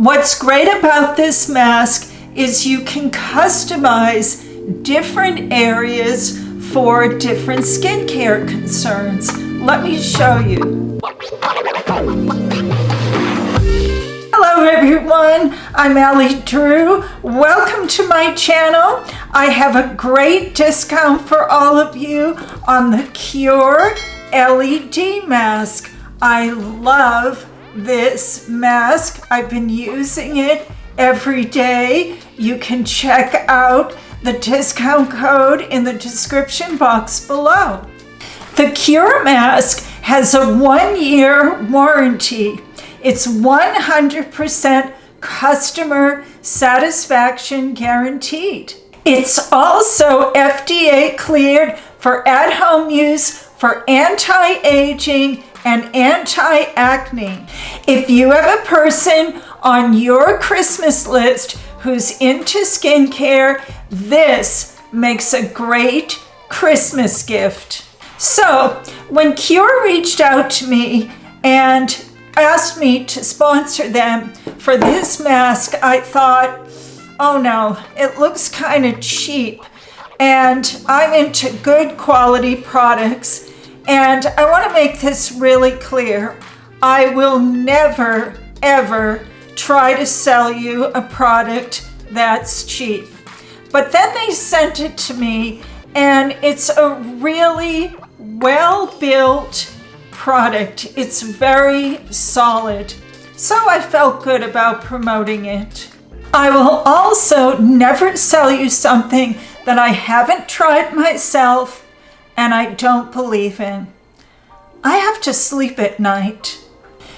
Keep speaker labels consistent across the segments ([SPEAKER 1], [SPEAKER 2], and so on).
[SPEAKER 1] What's great about this mask is you can customize different areas for different skincare concerns. Let me show you. Hello everyone, I'm Alli Drew. Welcome to my channel. I have a great discount for all of you on the Qure LED mask. I love this mask. I've been using it every day. You can check out the discount code in the description box below. The Qure mask has a 1-year warranty. It's 100% customer satisfaction guaranteed. It's also FDA cleared for at-home use for anti-aging and anti-acne. If you have a person on your Christmas list who's into skincare, this makes a great Christmas gift. So when Qure reached out to me and asked me to sponsor them for this mask, I thought, oh no, it looks kind of cheap. And I'm into good quality products. And I want to make this really clear. I will never, ever try to sell you a product that's cheap. But then they sent it to me, and it's a really well-built product. It's very solid. So I felt good about promoting it. I will also never sell you something that I haven't tried myself and I don't believe in. I have to sleep at night.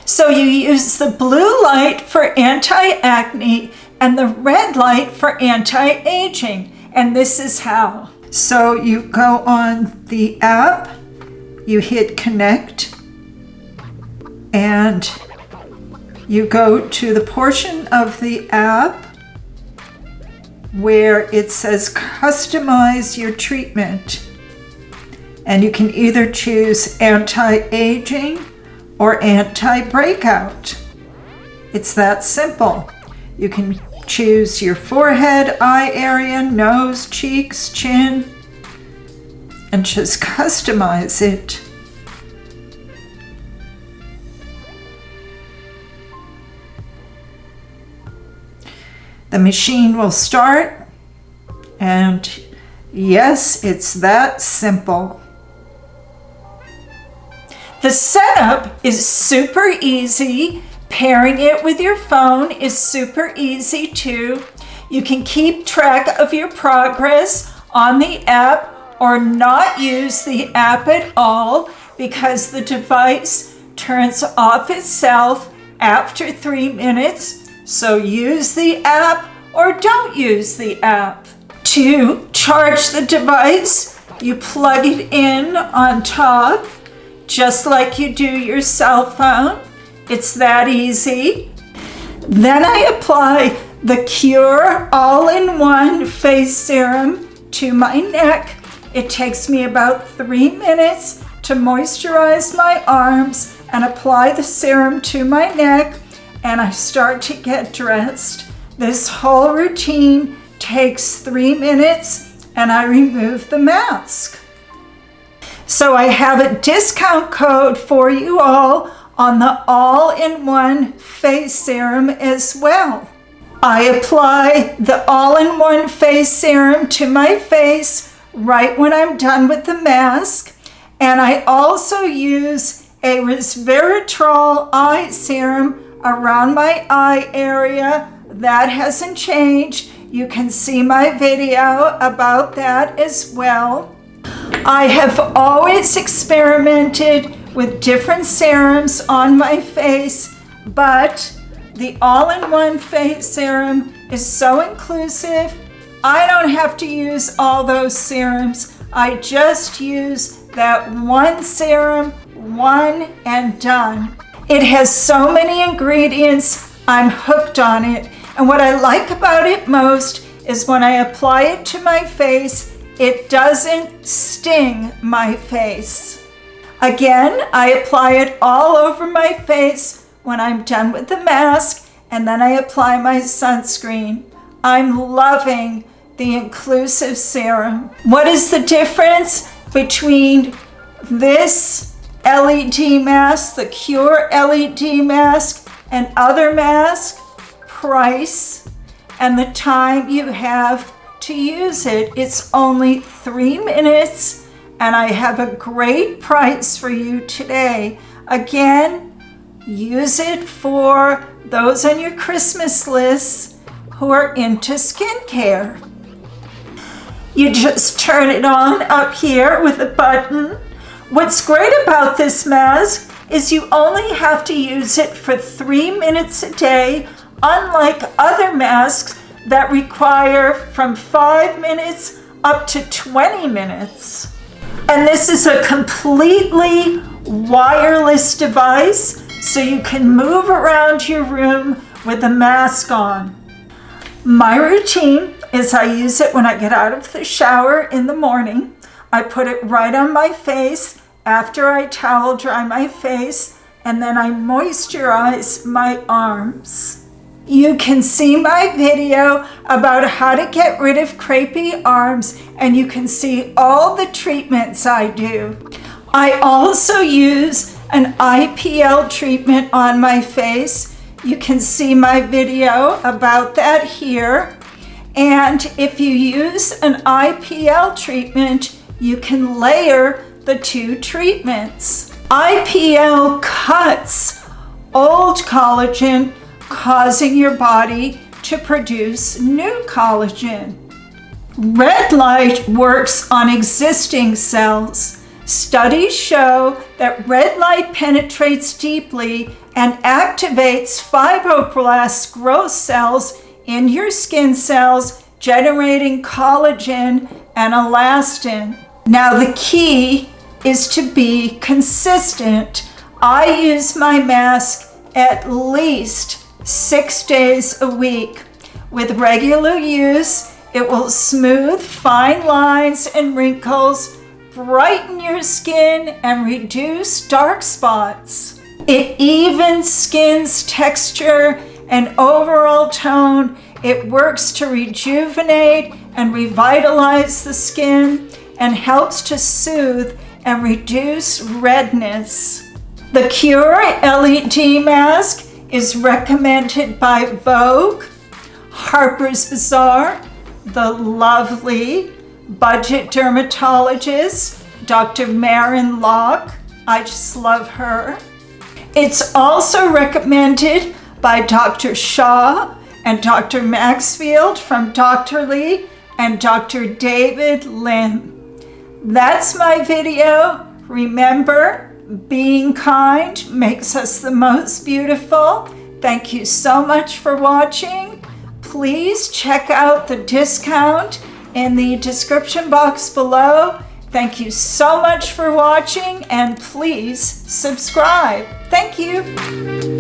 [SPEAKER 1] So you use the blue light for anti-acne and the red light for anti-aging. And this is how. So you go on the app, you hit connect, and you go to the portion of the app where it says customize your treatment. And you can either choose anti-aging or anti-breakout. It's that simple. You can choose your forehead, eye area, nose, cheeks, chin, and just customize it. The machine will start, and yes, it's that simple. The setup is super easy. Pairing it with your phone is super easy too. You can keep track of your progress on the app or not use the app at all because the device turns off itself after 3 minutes. So use the app or don't use the app. To charge the device, you plug it in on top, just like you do your cell phone. It's that easy. Then I apply the Qure all-in-one face serum to my neck. It takes me about 3 minutes to moisturize my arms and apply the serum to my neck, and I start to get dressed. This whole routine takes 3 minutes, and I remove the mask. So I have a discount code for you all on the all-in-one face serum as well. I apply the all-in-one face serum to my face right when I'm done with the mask. And I also use a resveratrol eye serum around my eye area. That hasn't changed. You can see my video about that as well. I have always experimented with different serums on my face, but the all-in-one face serum is so inclusive. I don't have to use all those serums. I just use that one serum, one and done. It has so many ingredients, I'm hooked on it. And what I like about it most is when I apply it to my face, it doesn't sting my face. Again, I apply it all over my face when I'm done with the mask, and then I apply my sunscreen. I'm loving the inclusive serum. What is the difference between this LED mask, the Qure LED mask, and other masks? Price and the time you have to use it. It's only 3 minutes, and I have a great price for you today. Again, use it for those on your Christmas lists who are into skincare. You just turn it on up here with a button. What's great about this mask is you only have to use it for 3 minutes a day, unlike other masks that require from 5 minutes up to 20 minutes. And this is a completely wireless device, so you can move around your room with the mask on. My routine is I use it when I get out of the shower in the morning. I put it right on my face after I towel dry my face, and then I moisturize my arms. You can see my video about how to get rid of crepey arms, and you can see all the treatments I do. I also use an IPL treatment on my face. You can see my video about that here. And if you use an IPL treatment, you can layer the 2 treatments. IPL cuts old collagen, causing your body to produce new collagen. Red light works on existing cells. Studies show that red light penetrates deeply and activates fibroblast growth cells in your skin cells, generating collagen and elastin. Now the key is to be consistent. I use my mask at least 6 days a week. With regular use, it will smooth fine lines and wrinkles, brighten your skin, and reduce dark spots. It evens skin's texture and overall tone. It works to rejuvenate and revitalize the skin and helps to soothe and reduce redness. The Qure LED mask is recommended by Vogue, Harper's Bazaar, the lovely budget dermatologist, Dr. Marin Locke. I just love her. It's also recommended by Dr. Shaw and Dr. Maxfield from Dr. Lee and Dr. David Lim. That's my video. Remember, being kind makes us the most beautiful. Thank you so much for watching. Please check out the discount in the description box below. Thank you so much for watching, and please subscribe. Thank you.